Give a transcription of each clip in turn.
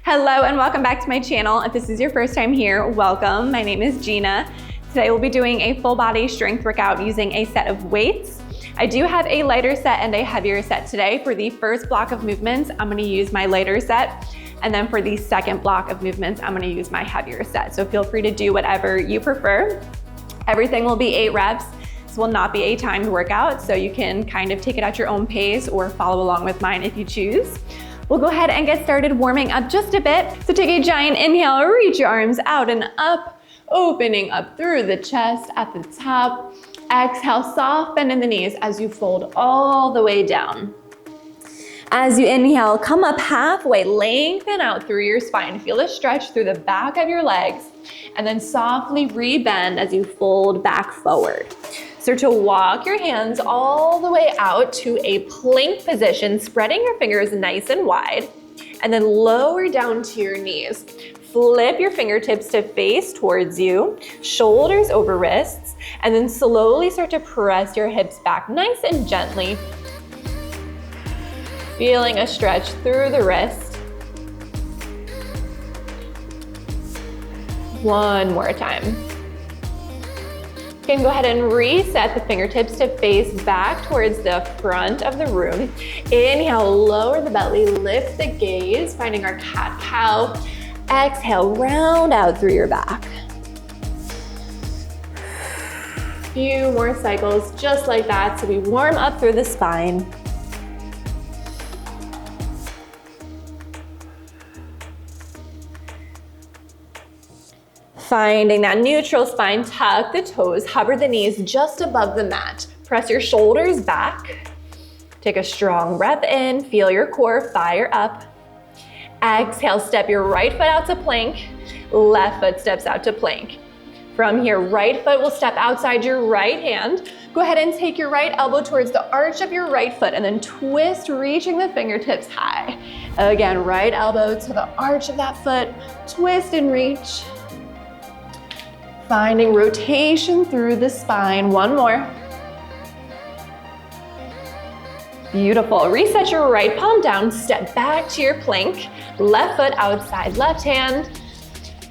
Hello and welcome back to my channel. If this is your first time here, welcome. My name is Gina. Today we'll be doing a full body strength workout using a set of weights. I do have a lighter set and a heavier set today. For the first block of movements, I'm gonna use my lighter set. And then for the second block of movements, I'm gonna use my heavier set. So feel free to do whatever you prefer. Everything will be 8 reps. This will not be a timed workout, so you can kind of take it at your own pace or follow along with mine if you choose. We'll go ahead and get started warming up just a bit. So take a giant inhale, reach your arms out and up, opening up through the chest at the top. Exhale, soft bend in the knees as you fold all the way down. As you inhale, come up halfway, lengthen out through your spine. Feel the stretch through the back of your legs, and then softly rebend as you fold back forward. Start to walk your hands all the way out to a plank position, spreading your fingers nice and wide, and then lower down to your knees. Flip your fingertips to face towards you, shoulders over wrists, and then slowly start to press your hips back nice and gently. Feeling a stretch through the wrist. One more time. You can go ahead and reset the fingertips to face back towards the front of the room. Inhale, lower the belly, lift the gaze, finding our cat-cow. Exhale, round out through your back. Few more cycles just like that, so we warm up through the spine. Finding that neutral spine, tuck the toes, hover the knees just above the mat. Press your shoulders back. Take a strong breath in, feel your core fire up. Exhale, step your right foot out to plank, left foot steps out to plank. From here, right foot will step outside your right hand. Go ahead and take your right elbow towards the arch of your right foot and then twist, reaching the fingertips high. Again, right elbow to the arch of that foot, twist and reach. Finding rotation through the spine. One more. Beautiful. Reset your right palm down, step back to your plank. Left foot outside left hand.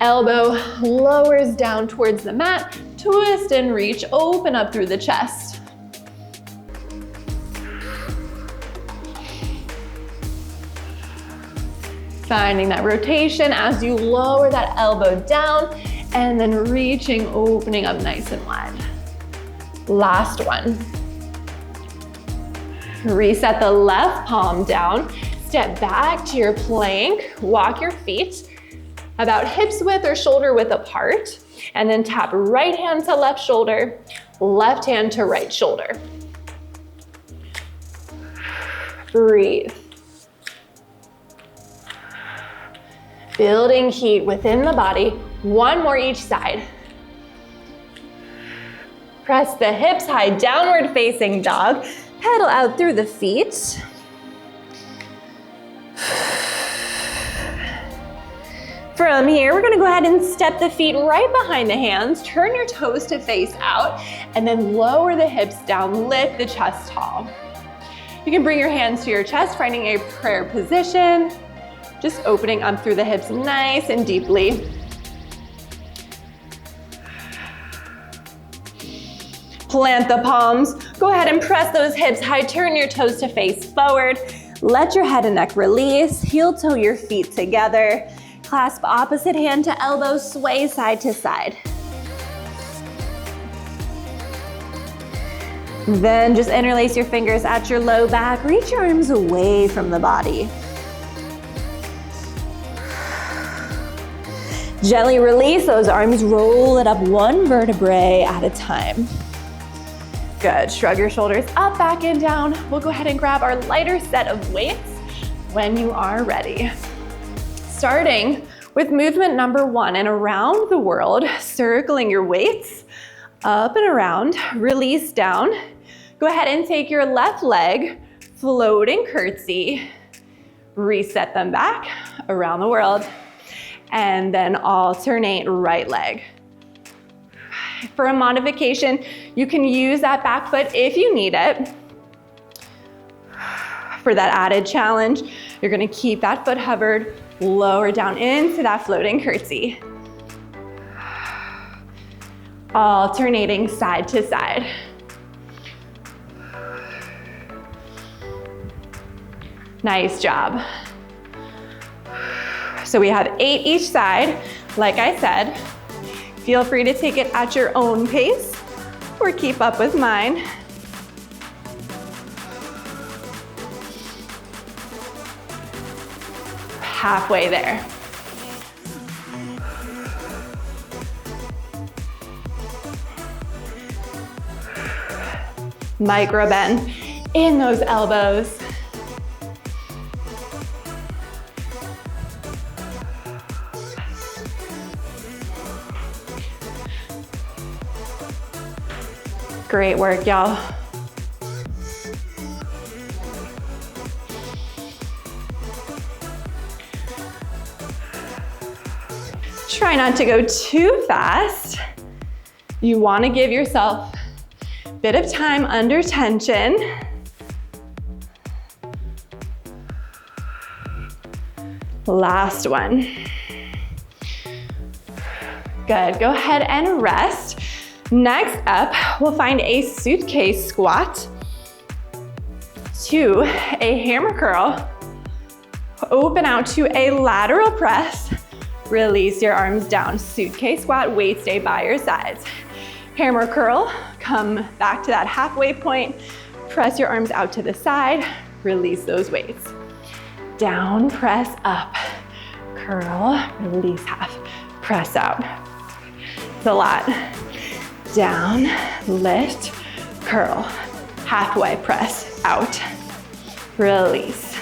Elbow lowers down towards the mat. Twist and reach, open up through the chest. Finding that rotation as you lower that elbow down. And then reaching, opening up nice and wide. Last one. Reset the left palm down, step back to your plank, walk your feet about hips width or shoulder width apart, and then tap right hand to left shoulder, left hand to right shoulder. Breathe. Building heat within the body. One more each side. Press the hips high, downward facing dog. Pedal out through the feet. From here, we're gonna go ahead and step the feet right behind the hands, turn your toes to face out, and then lower the hips down, lift the chest tall. You can bring your hands to your chest, finding a prayer position, just opening up through the hips nice and deeply. Plant the palms. Go ahead and press those hips high. Turn your toes to face forward. Let your head and neck release. Heel toe your feet together. Clasp opposite hand to elbow. Sway side to side. Then just interlace your fingers at your low back. Reach your arms away from the body. Gently release those arms. Roll it up one vertebrae at a time. Good, shrug your shoulders up, back and down. We'll go ahead and grab our lighter set of weights when you are ready. Starting with movement number 1 and around the world, circling your weights up and around, release down. Go ahead and take your left leg, floating curtsy, reset them back around the world, and then alternate right leg. For a modification, you can use that back foot if you need it. For that added challenge, you're gonna keep that foot hovered Lower down into that floating curtsy. Alternating side to side. Nice job. So we have 8 each side. Like I said, feel free to take it at your own pace or keep up with mine. Halfway there. Micro bend in those elbows. Great work, y'all. Try not to go too fast. You want to give yourself a bit of time under tension. Last one. Good, go ahead and rest. Next up, we'll find a suitcase squat to a hammer curl. Open out to a lateral press. Release your arms down. Suitcase squat, weights stay by your sides. Hammer curl, come back to that halfway point. Press your arms out to the side. Release those weights. Down, press up. Curl, release half. Press out. It's a lot. Down, lift, curl. Halfway press, out. Release.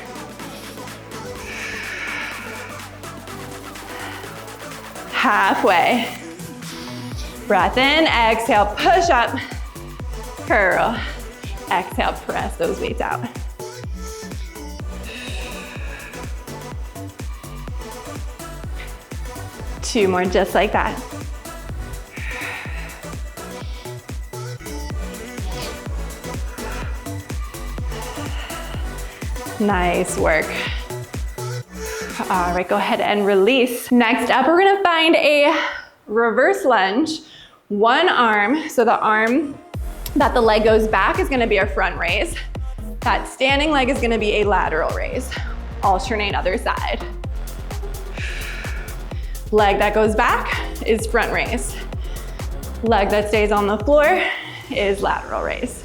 Halfway. Breath in, exhale, push up, curl. Exhale, press those weights out. Two more just like that. Nice work. All right, go ahead and release. Next up, we're gonna find a reverse lunge. One arm, so the arm that the leg goes back is gonna be a front raise. That standing leg is gonna be a lateral raise. Alternate other side. Leg that goes back is front raise. Leg that stays on the floor is lateral raise.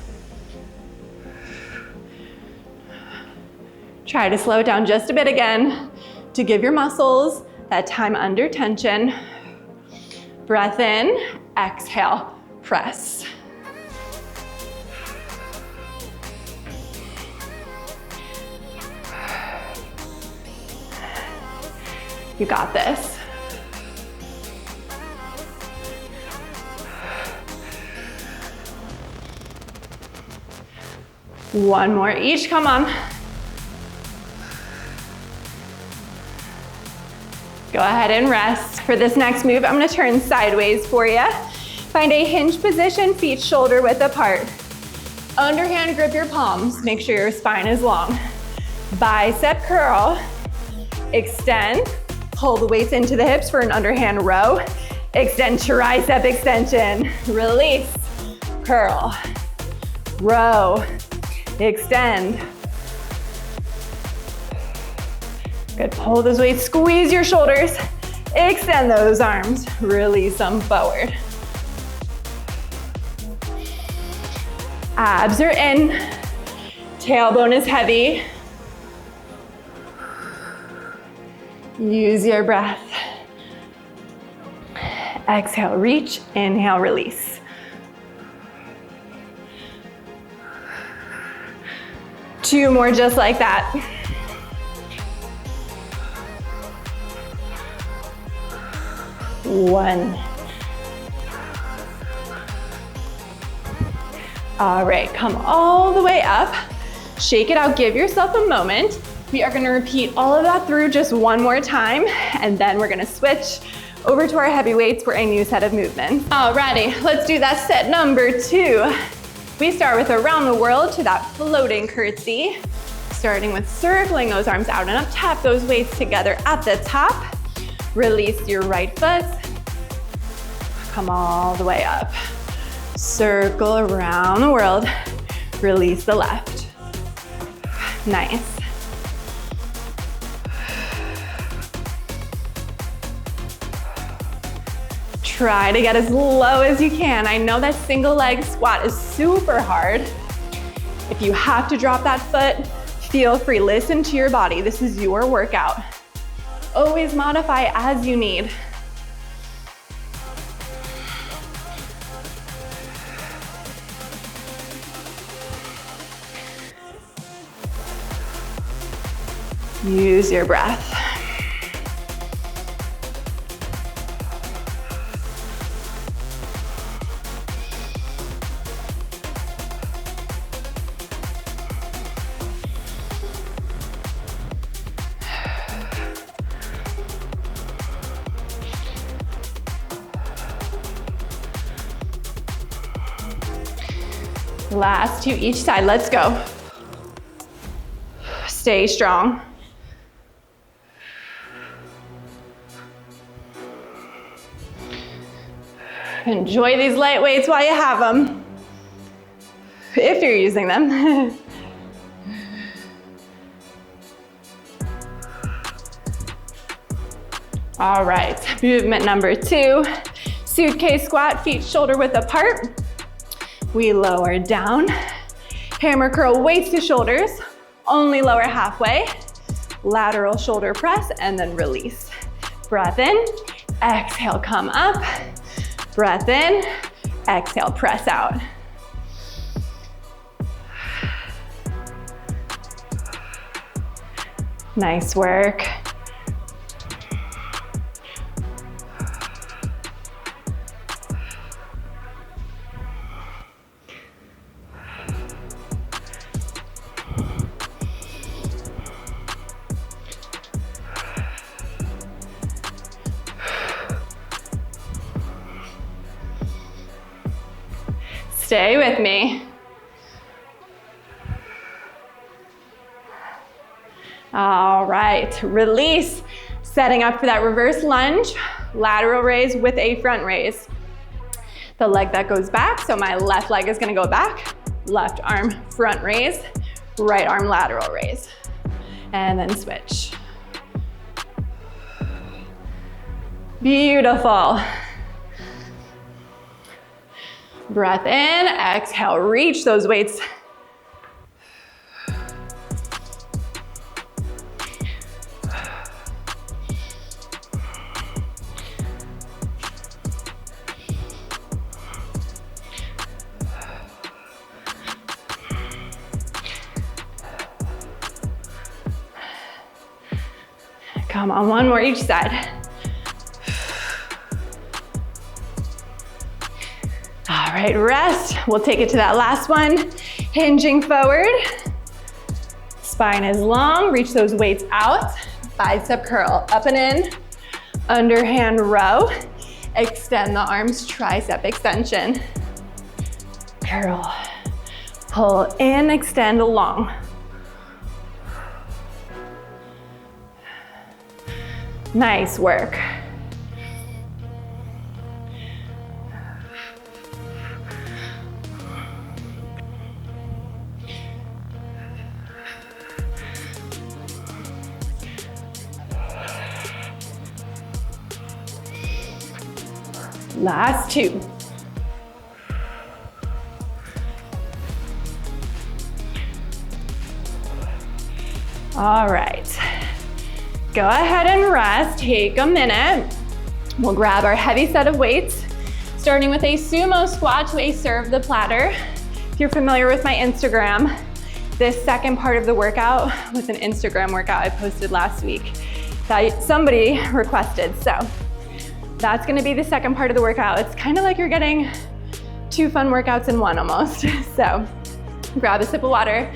Try to slow it down just a bit again to give your muscles that time under tension. Breath in, exhale, press. You got this. One more each, come on. Go ahead and rest. For this next move, I'm gonna turn sideways for you. Find a hinge position, feet shoulder width apart. Underhand grip your palms, make sure your spine is long. Bicep curl, extend, pull the weights into the hips for an underhand row. Extend tricep extension, release, curl, row, extend. Good, pull those weights, squeeze your shoulders, extend those arms, release them forward. Abs are in, tailbone is heavy. Use your breath. Exhale, reach, inhale, release. Two more just like that. One. All right, come all the way up. Shake it out, give yourself a moment. We are gonna repeat all of that through just one more time, and then we're gonna switch over to our heavy weights for a new set of movements. Alrighty, let's do that set number 2. We start with around the world to that floating curtsy. Starting with circling those arms out and up, tap those weights together at the top. Release your right foot. Come all the way up. Circle around the world. Release the left. Nice. Try to get as low as you can. I know that single leg squat is super hard. If you have to drop that foot, feel free. Listen to your body. This is your workout. Always modify as you need. Use your breath. Last two each side, let's go. Stay strong. Enjoy these light weights while you have them, if you're using them. All right, movement number 2, suitcase squat, feet shoulder width apart. We lower down, hammer curl weights to shoulders, only lower halfway, lateral shoulder press, and then release. Breath in, exhale, come up. Breath in, exhale, press out. Nice work. Stay with me. All right, release. Setting up for that reverse lunge, lateral raise with a front raise. The leg that goes back, so my left leg is gonna go back, left arm front raise, right arm lateral raise, and then switch. Beautiful. Breath in, exhale, reach those weights. Come on, one more each side. All right, rest. We'll take it to that last one. Hinging forward. Spine is long, reach those weights out. Bicep curl, up and in. Underhand row. Extend the arms, tricep extension. Curl. Pull in, extend long. Nice work. Last two. All right. Go ahead and rest, take a minute. We'll grab our heavy set of weights, starting with a sumo squat to a serve the platter. If you're familiar with my Instagram, this second part of the workout was an Instagram workout I posted last week that somebody requested. So that's gonna be the second part of the workout. It's kind of like you're getting 2 fun workouts in one almost. So grab a sip of water,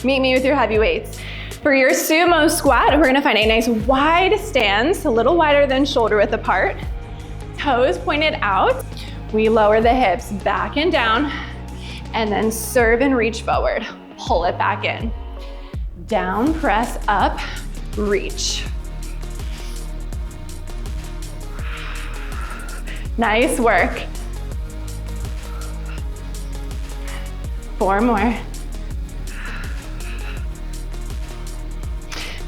meet me with your heavy weights. For your sumo squat, we're gonna find a nice wide stance, a little wider than shoulder width apart. Toes pointed out. We lower the hips back and down, and then serve and reach forward. Pull it back in. Down, press, up, reach. Nice work. 4 more.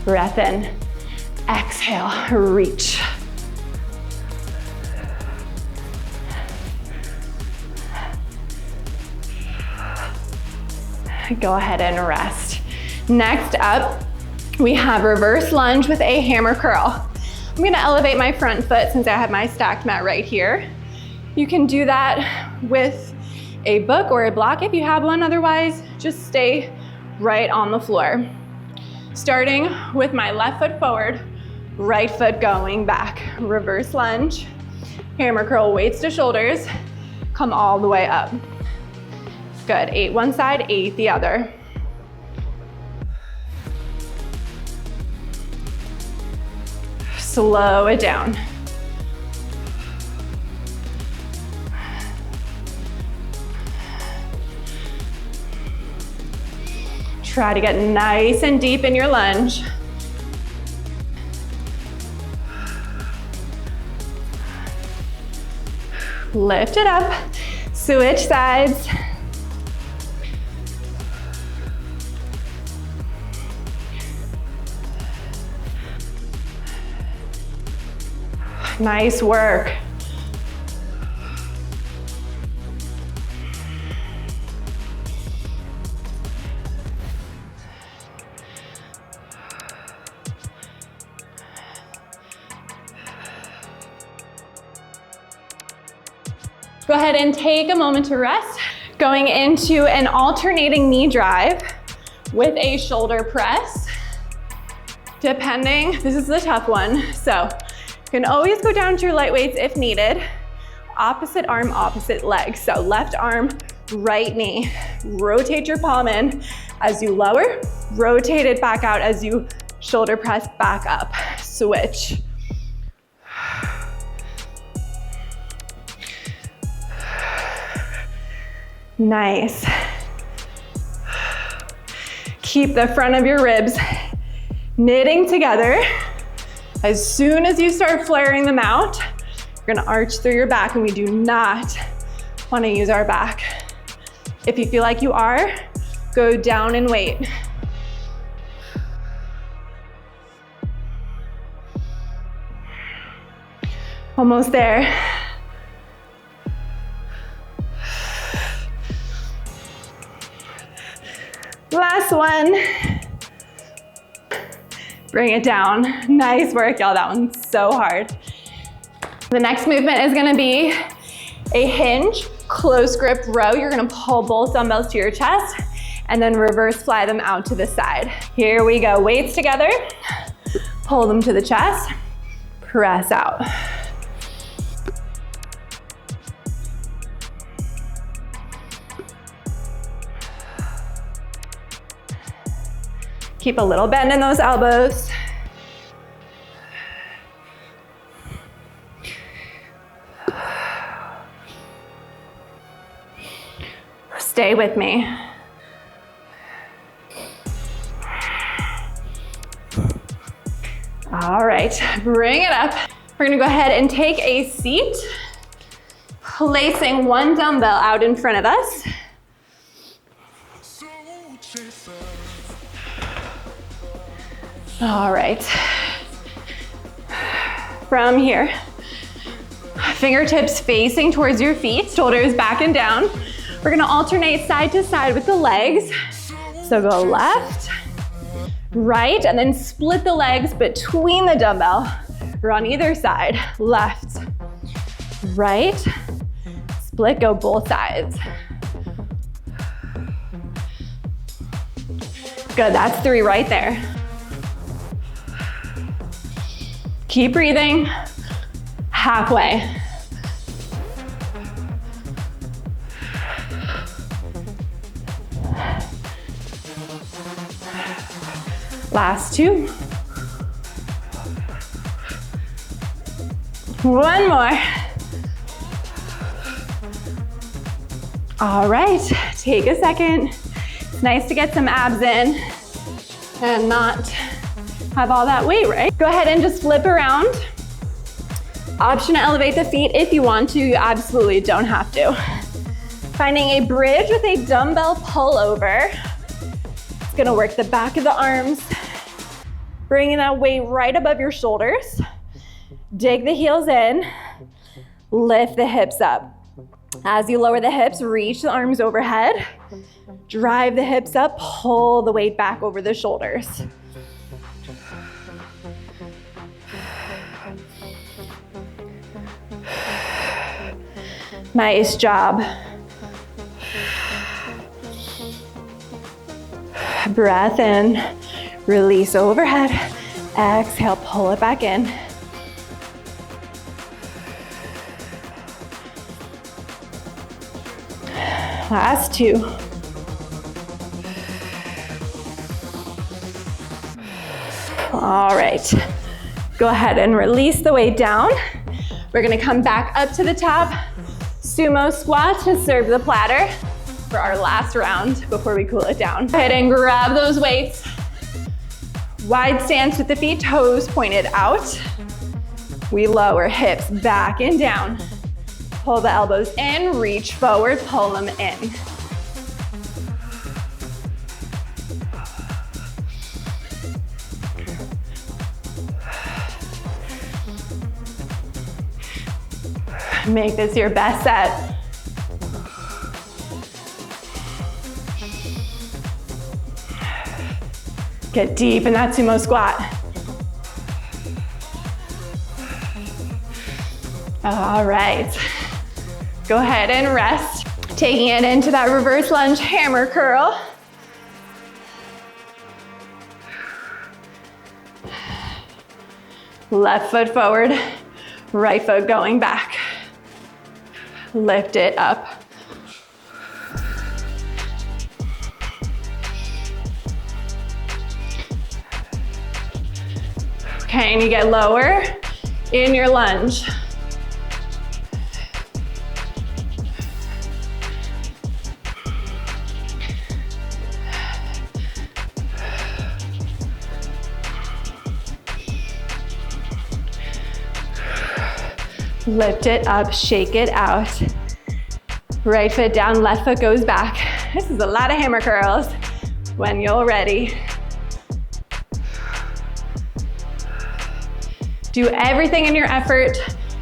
Breath in, exhale, reach. Go ahead and rest. Next up, we have reverse lunge with a hammer curl. I'm gonna elevate my front foot since I have my stacked mat right here. You can do that with a book or a block if you have one, otherwise just stay right on the floor. Starting with my left foot forward, right foot going back. Reverse lunge, hammer curl, weights to shoulders, come all the way up. Good, 8 one side, 8 the other. Slow it down. Try to get nice and deep in your lunge. Lift it up, switch sides. Nice work. Go ahead and take a moment to rest. Going into an alternating knee drive with a shoulder press. Depending, this is the tough one, so you can always go down to your light weights if needed. Opposite arm, opposite leg. So left arm, right knee. Rotate your palm in as you lower, rotate it back out as you shoulder press back up. Switch. Nice. Keep the front of your ribs knitting together. As soon as you start flaring them out, you're gonna arch through your back, and we do not wanna use our back. If you feel like you are, go down and wait. Almost there. Last one. Bring it down. Nice work, y'all. That one's so hard. The next movement is gonna be a hinge, close grip row. You're gonna pull both dumbbells to your chest and then reverse fly them out to the side. Here we go. Weights together. Pull them to the chest. Press out. Keep a little bend in those elbows. Stay with me. All right, bring it up. We're gonna go ahead and take a seat, placing one dumbbell out in front of us. All right, from here, fingertips facing towards your feet, shoulders back and down. We're gonna alternate side to side with the legs. So go left, right, and then split the legs between the dumbbell. Or on either side, left, right, split, go both sides. Good, that's 3 right there. Keep breathing, halfway. Last 2. One more. All right, take a second. It's nice to get some abs in. and not have all that weight, right? Go ahead and just flip around. Option to elevate the feet if you want to, you absolutely don't have to. Finding a bridge with a dumbbell pullover. It's gonna work the back of the arms, bringing that weight right above your shoulders. Dig the heels in, lift the hips up. As you lower the hips, reach the arms overhead, drive the hips up, pull the weight back over the shoulders. Nice job. Breath in, release overhead. Exhale, pull it back in. Last two. All right, go ahead and release the weight down. We're gonna come back up to the top, sumo squat to serve the platter for our last round before we cool it down. Go ahead and grab those weights. Wide stance with the feet, toes pointed out. We lower hips back and down. Pull the elbows in, reach forward, pull them in. Make this your best set. Get deep in that sumo squat. All right. Go ahead and rest. Taking it into that reverse lunge hammer curl. Left foot forward, right foot going back. Lift it up. Okay, and you get lower in your lunge. Lift it up, shake it out. Right foot down, left foot goes back. This is a lot of hammer curls when you're ready. Do everything in your effort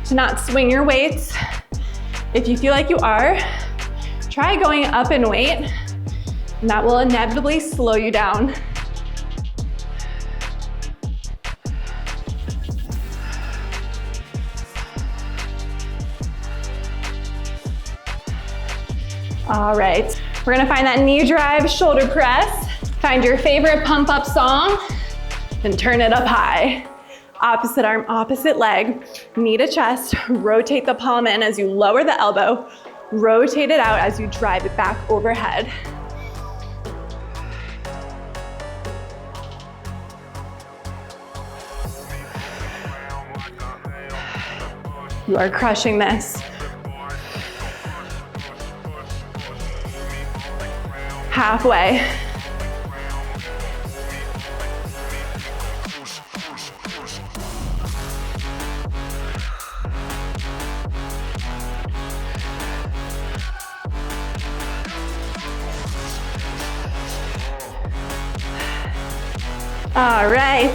to not swing your weights. If you feel like you are, try going up in weight, and that will inevitably slow you down. All right, we're gonna find that knee drive, shoulder press. Find your favorite pump up song and turn it up high. Opposite arm, opposite leg, knee to chest, rotate the palm in as you lower the elbow, rotate it out as you drive it back overhead. You are crushing this. Halfway. All right.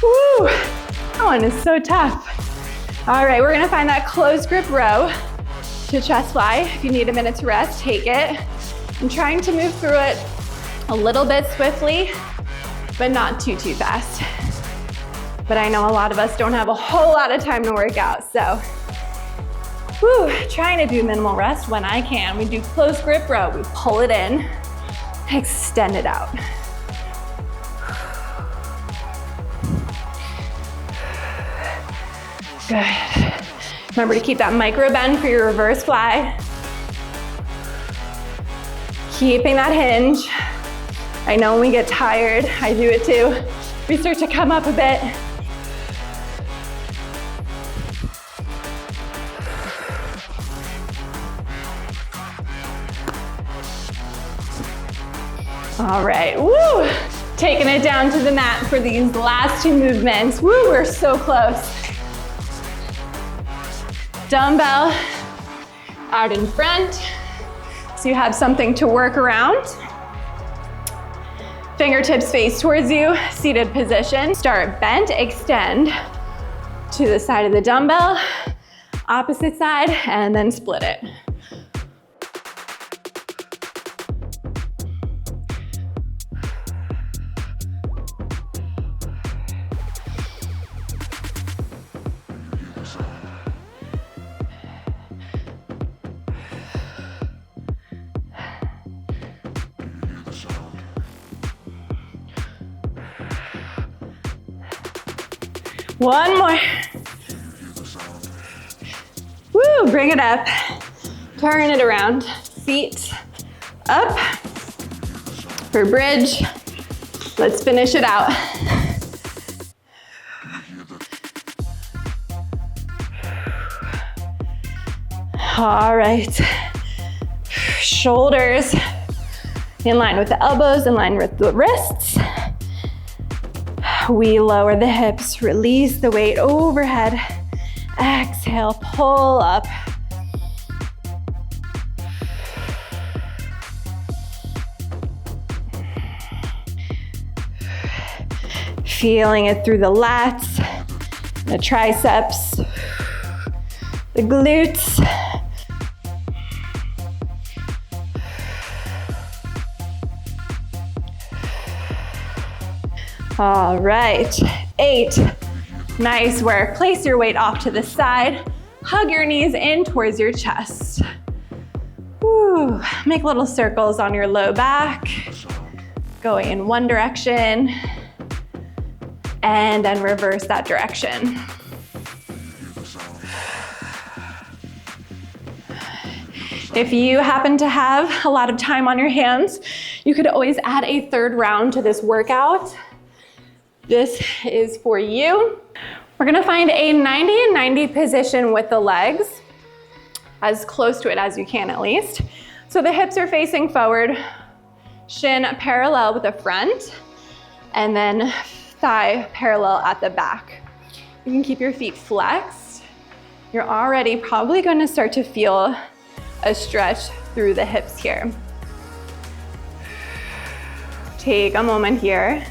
Woo! That one is so tough. All right, we're gonna find that closed grip row to chest fly. If you need a minute to rest, take it. I'm trying to move through it a little bit swiftly, but not too fast. But I know a lot of us don't have a whole lot of time to work out, so trying to do minimal rest when I can. We do closed grip row. We pull it in, extend it out. Good. Remember to keep that micro bend for your reverse fly. Keeping that hinge. I know when we get tired, I do it too. We start to come up a bit. All right, woo! Taking it down to the mat for these last two movements. Woo, we're so close. Dumbbell out in front, so you have something to work around. Fingertips face towards you, seated position. Start bent, extend to the side of the dumbbell, opposite side, and then split it. One more. Woo, bring it up. Turn it around. Feet up for bridge. Let's finish it out. All right. Shoulders in line with the elbows, in line with the wrists. We lower the hips, release the weight overhead. Exhale, pull up. Feeling it through the lats, the triceps, the glutes. All right, 8. Nice work. Place your weight off to the side. Hug your knees in towards your chest. Woo. Make little circles on your low back. Going in one direction. And then reverse that direction. If you happen to have a lot of time on your hands, you could always add a third round to this workout. This is for you. We're gonna find a 90 and 90 position with the legs, as close to it as you can at least. So the hips are facing forward, shin parallel with the front, and then thigh parallel at the back. You can keep your feet flexed. You're already probably gonna start to feel a stretch through the hips here. Take a moment here.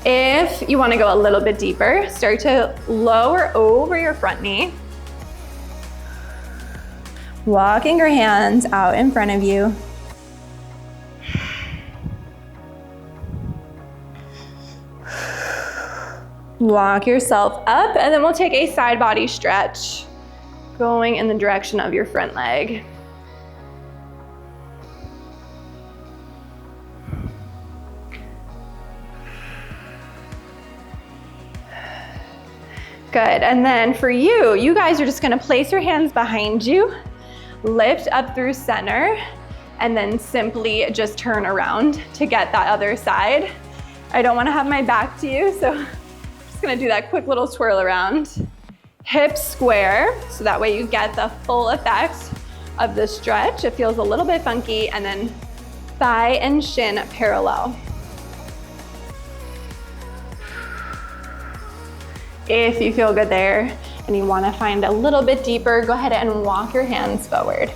If you want to go a little bit deeper, start to lower over your front knee. Walking your hands out in front of you. Walk yourself up, and then we'll take a side body stretch, going in the direction of your front leg. Good, and then for you, you guys are just gonna place your hands behind you, lift up through center, and then simply just turn around to get that other side. I don't wanna have my back to you, so I'm just gonna do that quick little twirl around. Hips square, so that way you get the full effect of the stretch. It feels a little bit funky, and then thigh and shin parallel. If you feel good there and you want to find a little bit deeper, go ahead and walk your hands forward.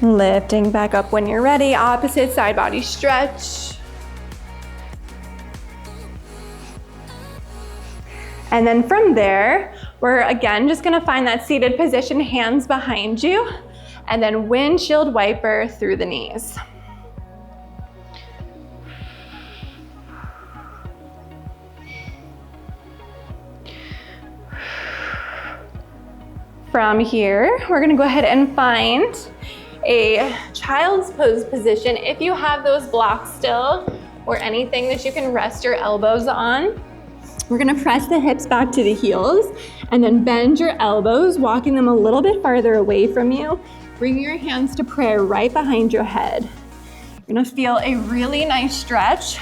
Lifting back up when you're ready, opposite side body stretch. And then from there, we're again just gonna find that seated position, hands behind you, and then windshield wiper through the knees. From here, we're gonna go ahead and find a child's pose position. If you have those blocks still, or anything that you can rest your elbows on, we're gonna press the hips back to the heels and then bend your elbows, walking them a little bit farther away from you. Bring your hands to prayer right behind your head. You're gonna feel a really nice stretch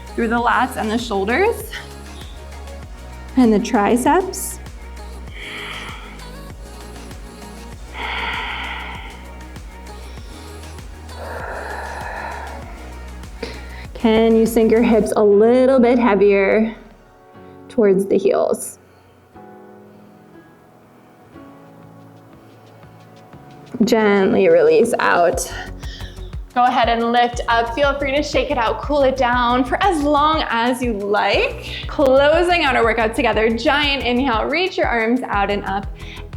through the lats and the shoulders. and the triceps. Can you sink your hips a little bit heavier towards the heels? Gently release out. Go ahead and lift up. Feel free to shake it out, cool it down for as long as you like. Closing out our workout together. Giant inhale, reach your arms out and up.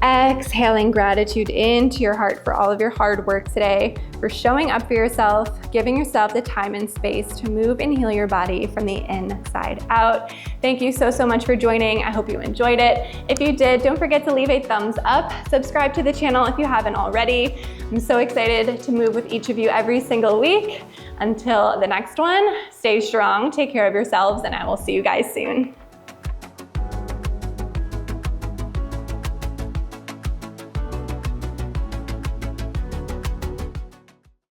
Exhaling gratitude into your heart for all of your hard work today, for showing up for yourself, giving yourself the time and space to move and heal your body from the inside out. Thank you so, so much for joining. I hope you enjoyed it. If you did, don't forget to leave a thumbs up. Subscribe to the channel if you haven't already. I'm so excited to move with each of you every single week. Until the next one, stay strong, take care of yourselves, and I will see you guys soon.